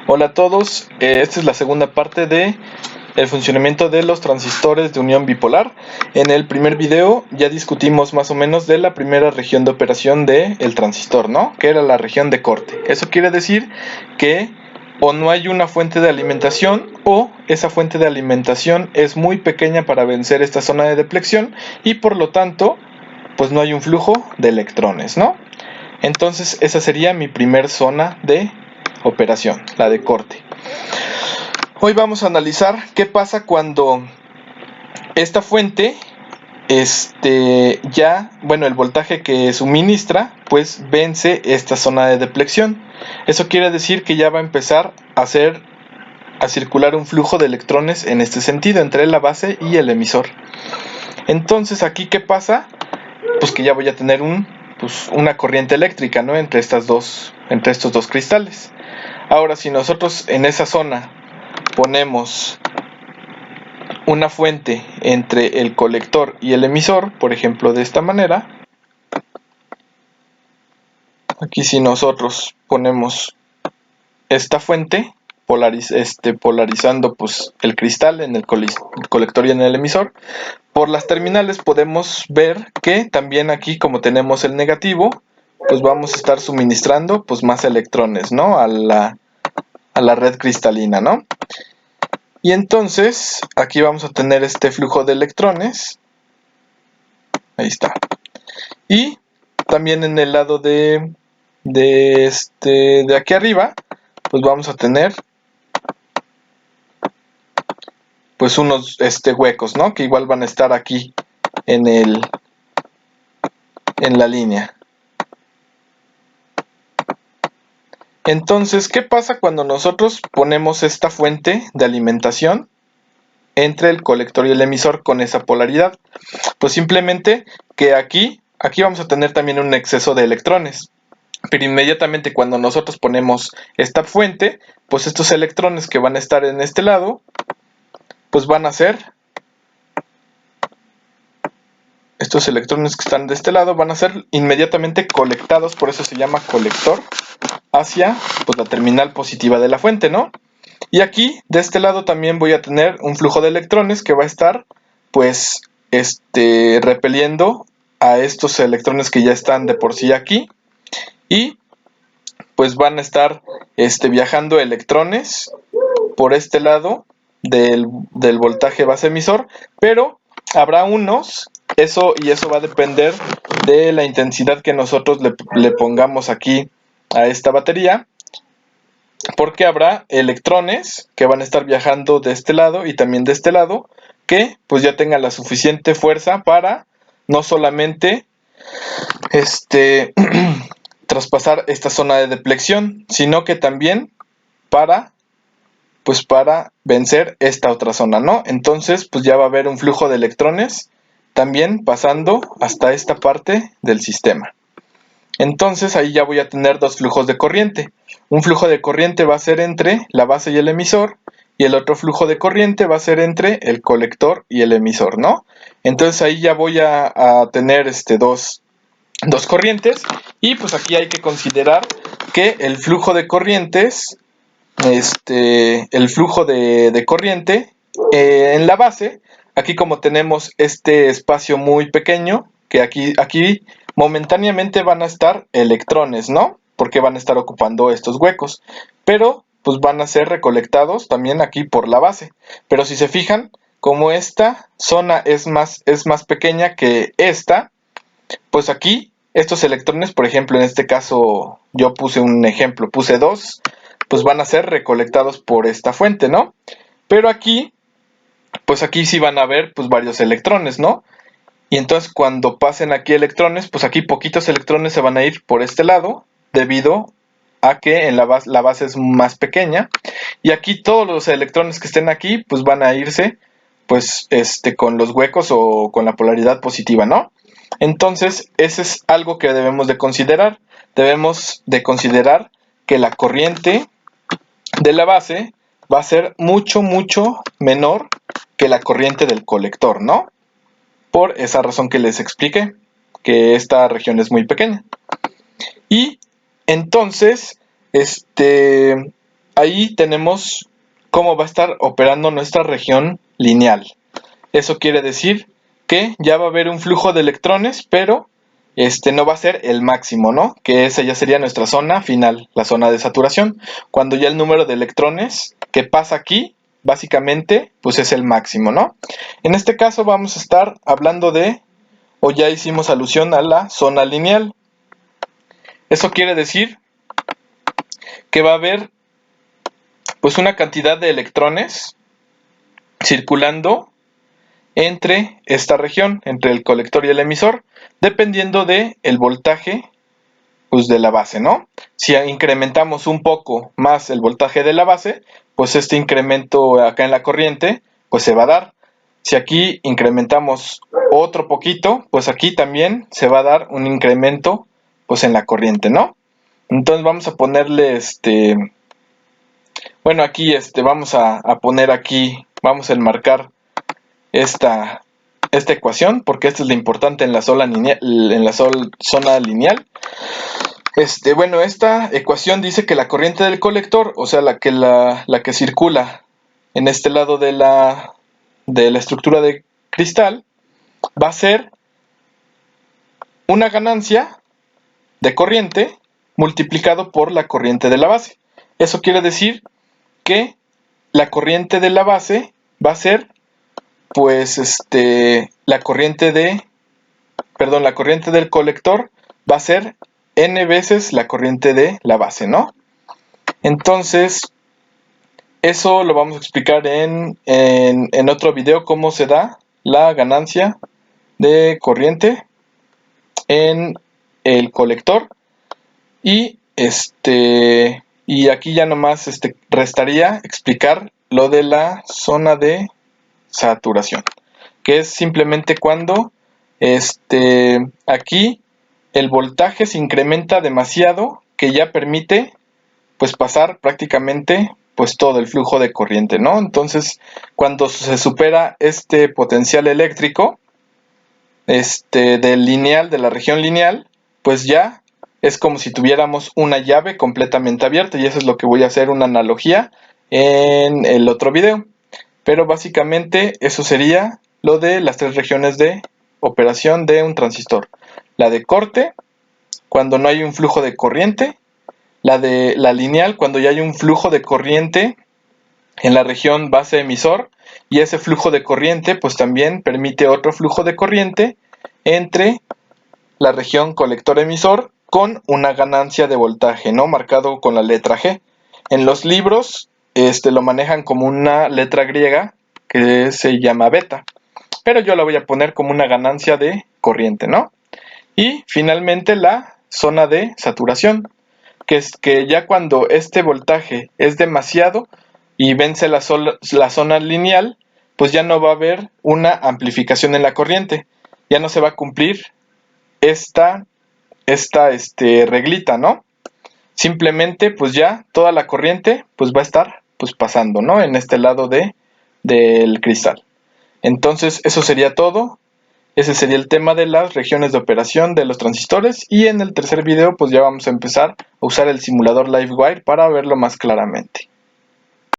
Hola a todos, esta es la segunda parte de el funcionamiento de los transistores de unión bipolar. En el primer video ya discutimos más o menos de la primera región de operación del transistor, ¿no? Que era la región de corte. Eso quiere decir que o no hay una fuente de alimentación o esa fuente de alimentación es muy pequeña para vencer esta zona de depleción y por lo tanto pues no hay un flujo de electrones, ¿no? Entonces esa sería mi primer zona de operación, la de corte. Hoy vamos a analizar qué pasa cuando esta fuente, el voltaje que suministra, pues vence esta zona de depleción. Eso quiere decir que ya va a empezar a circular un flujo de electrones en este sentido, entre la base y el emisor. Entonces, aquí, ¿qué pasa? Pues que ya voy a tener una corriente eléctrica, ¿no? Entre estos dos cristales. Ahora, si nosotros en esa zona ponemos una fuente entre el colector y el emisor, por ejemplo de esta manera, aquí si nosotros ponemos esta fuente polarizando pues el cristal en el colector y en el emisor, por las terminales podemos ver que también aquí, como tenemos el negativo, pues vamos a estar suministrando pues más electrones, ¿no? a la red cristalina, ¿no? Y entonces aquí vamos a tener este flujo de electrones. Ahí está. Y también en el lado de aquí arriba, pues vamos a tener pues unos huecos, ¿no? Que igual van a estar aquí en la línea. Entonces, ¿qué pasa cuando nosotros ponemos esta fuente de alimentación entre el colector y el emisor con esa polaridad? Pues simplemente que aquí vamos a tener también un exceso de electrones. Pero inmediatamente cuando nosotros ponemos esta fuente, pues estos electrones que van a estar en este lado, pues van a ser, estos electrones que están de este lado van a ser inmediatamente colectados, por eso se llama colector, hacia pues la terminal positiva de la fuente, ¿no? Y aquí, de este lado también voy a tener un flujo de electrones que va a estar, pues, repeliendo a estos electrones que ya están de por sí aquí. Y, pues, van a estar, viajando electrones por este lado del voltaje base emisor, pero habrá unos, eso va a depender de la intensidad que nosotros le pongamos aquí a esta batería, porque habrá electrones que van a estar viajando de este lado y también de este lado, que pues ya tengan la suficiente fuerza para no solamente traspasar esta zona de depleción, sino que también para vencer esta otra zona, ¿no? Entonces, pues ya va a haber un flujo de electrones también pasando hasta esta parte del sistema. Entonces ahí ya voy a tener dos flujos de corriente. Un flujo de corriente va a ser entre la base y el emisor, y el otro flujo de corriente va a ser entre el colector y el emisor, ¿no? Entonces ahí ya voy a tener dos corrientes, y pues aquí hay que considerar que el flujo de corrientes, el flujo de corriente en la base, aquí como tenemos este espacio muy pequeño, que aquí momentáneamente van a estar electrones, ¿no? Porque van a estar ocupando estos huecos, pero pues van a ser recolectados también aquí por la base. Pero si se fijan, como esta zona es más pequeña que esta, pues aquí estos electrones, por ejemplo, en este caso yo puse un ejemplo, puse 2, pues van a ser recolectados por esta fuente, ¿no? Pero aquí, pues aquí sí van a haber pues varios electrones, ¿no? Y entonces cuando pasen aquí electrones, pues aquí poquitos electrones se van a ir por este lado, debido a que en la base es más pequeña, y aquí todos los electrones que estén aquí, pues van a irse, pues, con los huecos o con la polaridad positiva, ¿no? Entonces, ese es algo que debemos de considerar. Debemos de considerar que la corriente de la base va a ser mucho, mucho menor que la corriente del colector, ¿no? Por esa razón que les expliqué, que esta región es muy pequeña. Y entonces, ahí tenemos cómo va a estar operando nuestra región lineal. Eso quiere decir que ya va a haber un flujo de electrones, pero no va a ser el máximo, ¿no? Que esa ya sería nuestra zona final, la zona de saturación, cuando ya el número de electrones que pasa aquí, básicamente, pues es el máximo, ¿no? En este caso vamos a estar hablando de, o ya hicimos alusión a la zona lineal. Eso quiere decir que va a haber, pues, una cantidad de electrones circulando entre esta región, entre el colector y el emisor, dependiendo del voltaje, pues, de la base, ¿no? Si incrementamos un poco más el voltaje de la base, pues este incremento acá en la corriente, pues se va a dar. Si aquí incrementamos otro poquito, pues aquí también se va a dar un incremento, pues en la corriente, ¿no? Entonces vamos a ponerle bueno, aquí vamos a poner aquí, vamos a enmarcar esta ecuación, porque esta es la importante en la zona lineal. Bueno, esta ecuación dice que la corriente del colector, o sea, la que circula en este lado de la estructura de cristal, va a ser una ganancia de corriente multiplicado por la corriente de la base. Eso quiere decir que la corriente de la base va a ser, pues, la corriente del colector va a ser n veces la corriente de la base, ¿no? Entonces, eso lo vamos a explicar en otro video, cómo se da la ganancia de corriente en el colector. Y aquí ya nomás restaría explicar lo de la zona de saturación, que es simplemente cuando aquí el voltaje se incrementa demasiado, que ya permite, pues, pasar prácticamente, pues, todo el flujo de corriente, ¿no? Entonces, cuando se supera este potencial eléctrico del lineal, de la región lineal, pues ya es como si tuviéramos una llave completamente abierta, y eso es lo que voy a hacer una analogía en el otro video. Pero básicamente eso sería lo de las tres regiones de operación de un transistor: la de corte, cuando no hay un flujo de corriente; la de la lineal, cuando ya hay un flujo de corriente en la región base emisor, y ese flujo de corriente pues también permite otro flujo de corriente entre la región colector emisor, con una ganancia de voltaje, ¿no? Marcado con la letra G. En los libros lo manejan como una letra griega que se llama beta, pero yo la voy a poner como una ganancia de corriente, ¿no? Y finalmente la zona de saturación, que es que ya cuando este voltaje es demasiado y vence la zona lineal, pues ya no va a haber una amplificación en la corriente, ya no se va a cumplir esta reglita, ¿no? Simplemente, pues ya toda la corriente pues va a estar, pues, pasando, ¿no? En este lado del cristal. Entonces, eso sería todo. Ese sería el tema de las regiones de operación de los transistores, y en el tercer video pues ya vamos a empezar a usar el simulador LiveWire para verlo más claramente.